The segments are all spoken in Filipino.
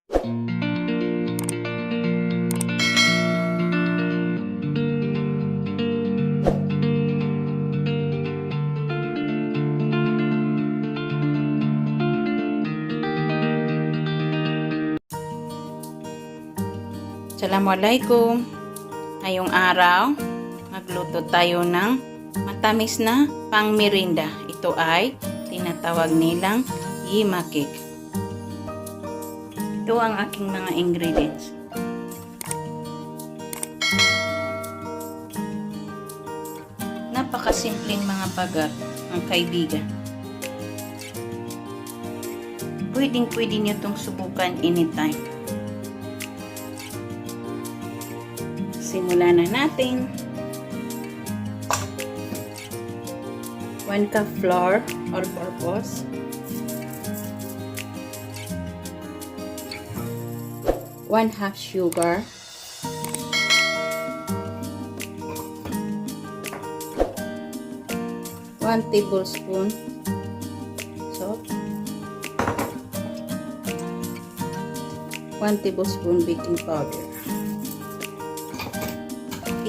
Assalamualaikum. Ngayong araw, magluto tayo ng matamis na pang-merinda. Ito ay tinatawag nilang YEMA cake. Ito ang aking mga ingredients. Napakasimpleng mga pagat ng kaibigan. Pwedeng-pwede nyo itong subukan anytime. Simulan na natin. 1 cup flour, all-purpose. 1/2 sugar. 1 tablespoon salt. 1 tablespoon baking powder.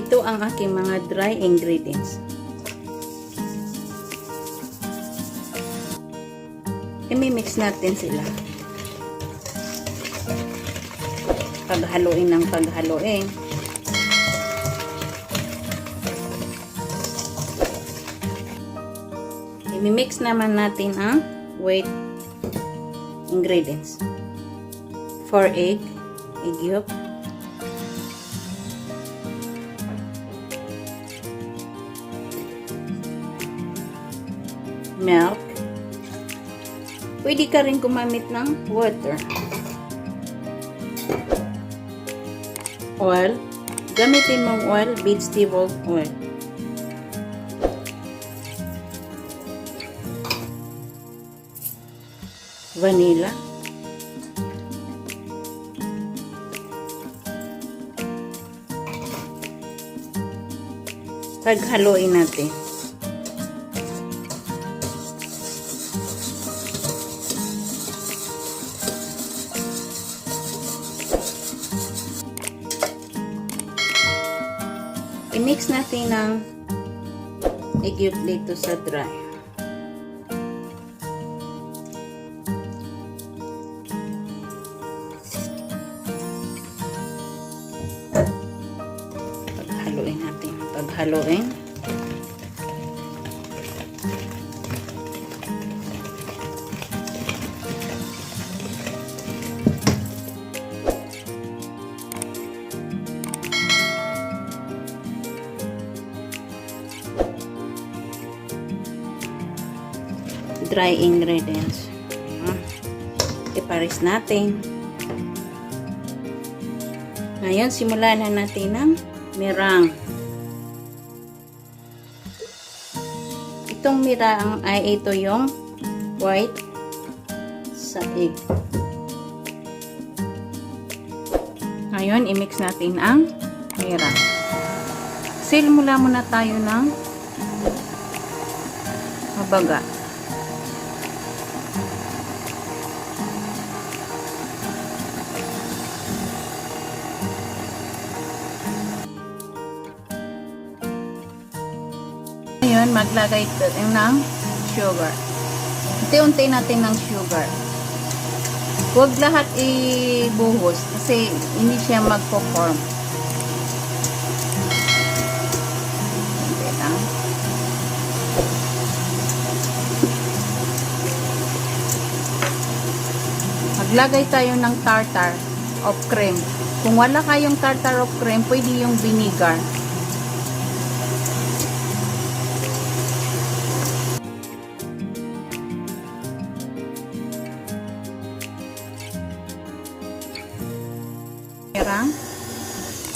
Ito ang aking mga dry ingredients. I-mix natin sila. Paghaluin ng paghaluin. I-mix naman natin ang wet ingredients. 4 egg yolk. Milk. Pwede ka rin gumamit ng water. Oil. Gamitin mong oil, vegetable oil. Vanilla. Paghaluin natin. I-mix natin ng egg yolk dito sa dry. Paghaluin natin. Paghaluin. Dry ingredients. Ipares natin. Ngayon, simulan na natin ng merinda. Itong merinda ay ito yung white sa egg. Ngayon, i-mix natin ang merinda. Simula muna tayo ng mabaga. Ngayon, maglagay tayo ng sugar. Unti-unti natin ng sugar. Huwag lahat ibuhos kasi hindi siya magpo-form. Unti lang. Maglagay tayo ng tartar of cream. Kung wala kayong tartar of cream, pwede yung vinegar.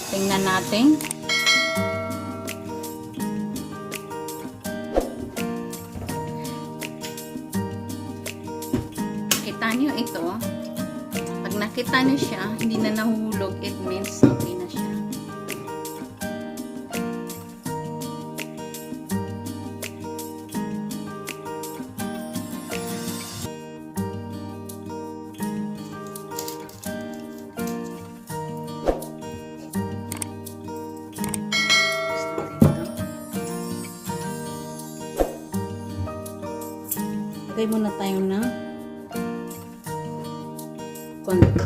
Tingnan natin. Kita nyo ito. Pag nakita nyo siya, hindi na nahuhulog. It means okay na siya. Lagay muna tayo ng konti.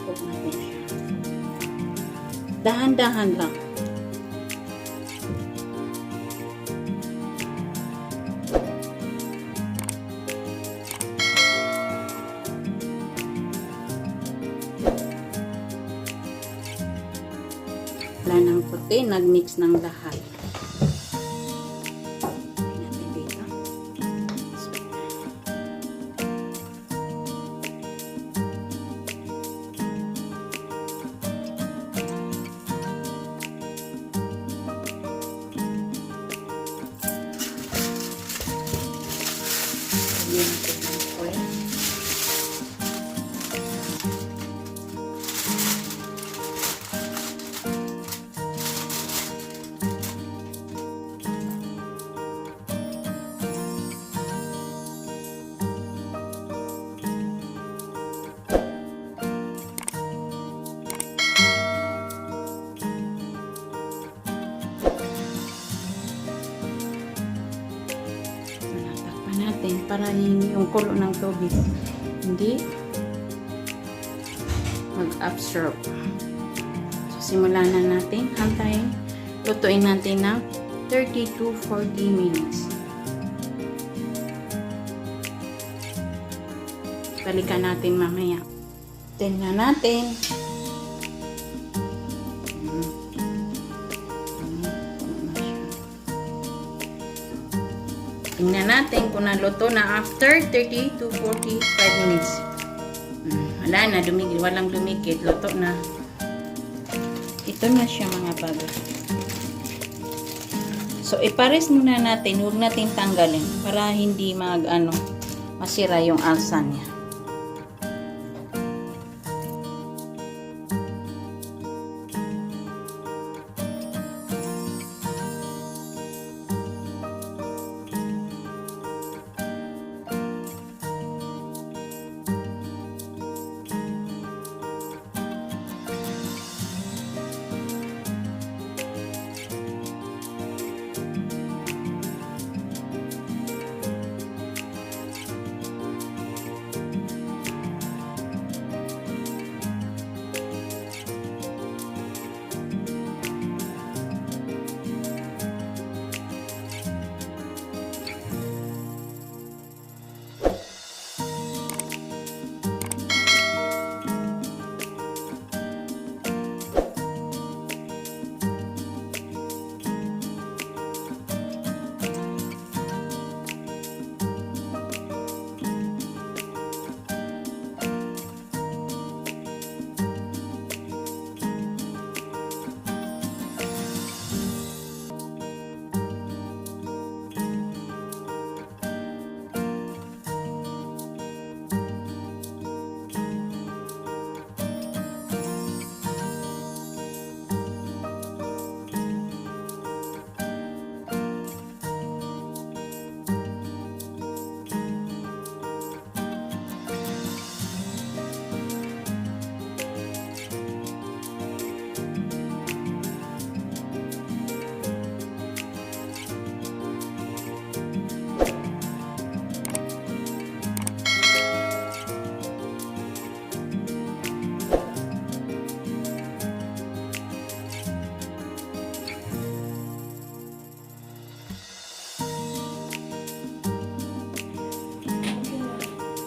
Cook natin siya. Dahan-dahan lang. Wala ng puti, nag-mix ng lahat. Natin dito. Lagyan natin ng oil. Natin para yung kulo ng tubig hindi mag-absorb. So, simulan na natin. Hantayin. Lutuin natin ng 30 to 40 minutes. Balikan natin mamaya. Tingnan natin. Tingnan natin kung naluto na after 30 to 45 minutes. Wala na, walang dumikit. Luto na. Ito na siya mga bago. So, ipares muna natin. Huwag natin tanggalin para hindi masira yung alsa niya.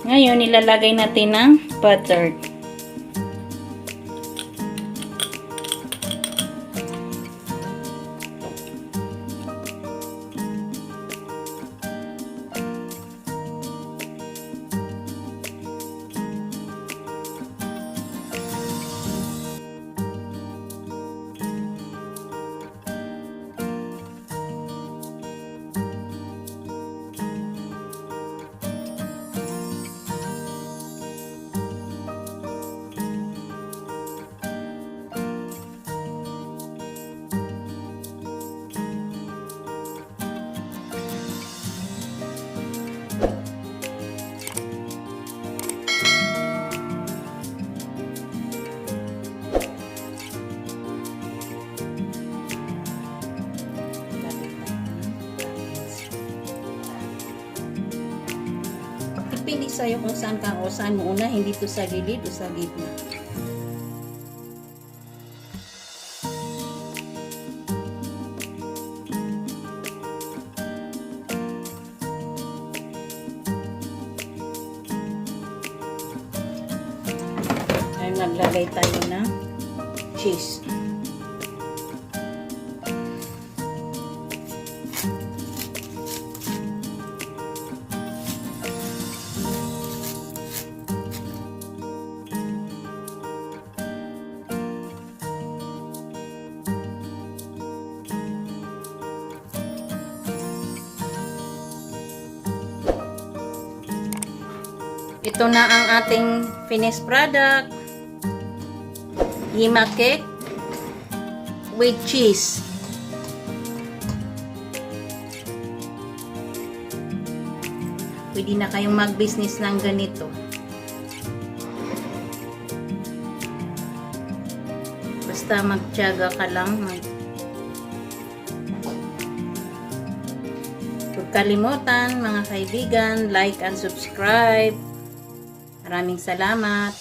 Ngayon, ilalagay natin ng butter. depende sa'yo kung saan ka o saan mo una, hindi to sa gilid o sa gitna. Ay, naglagay tayo ng cheese. Ito na ang ating finished product. YEMA cake with cheese. Pwede na kayong mag-business ng ganito. Basta magtiyaga ka lang. Huwag kalimutan mga kaibigan, like and subscribe. Maraming salamat.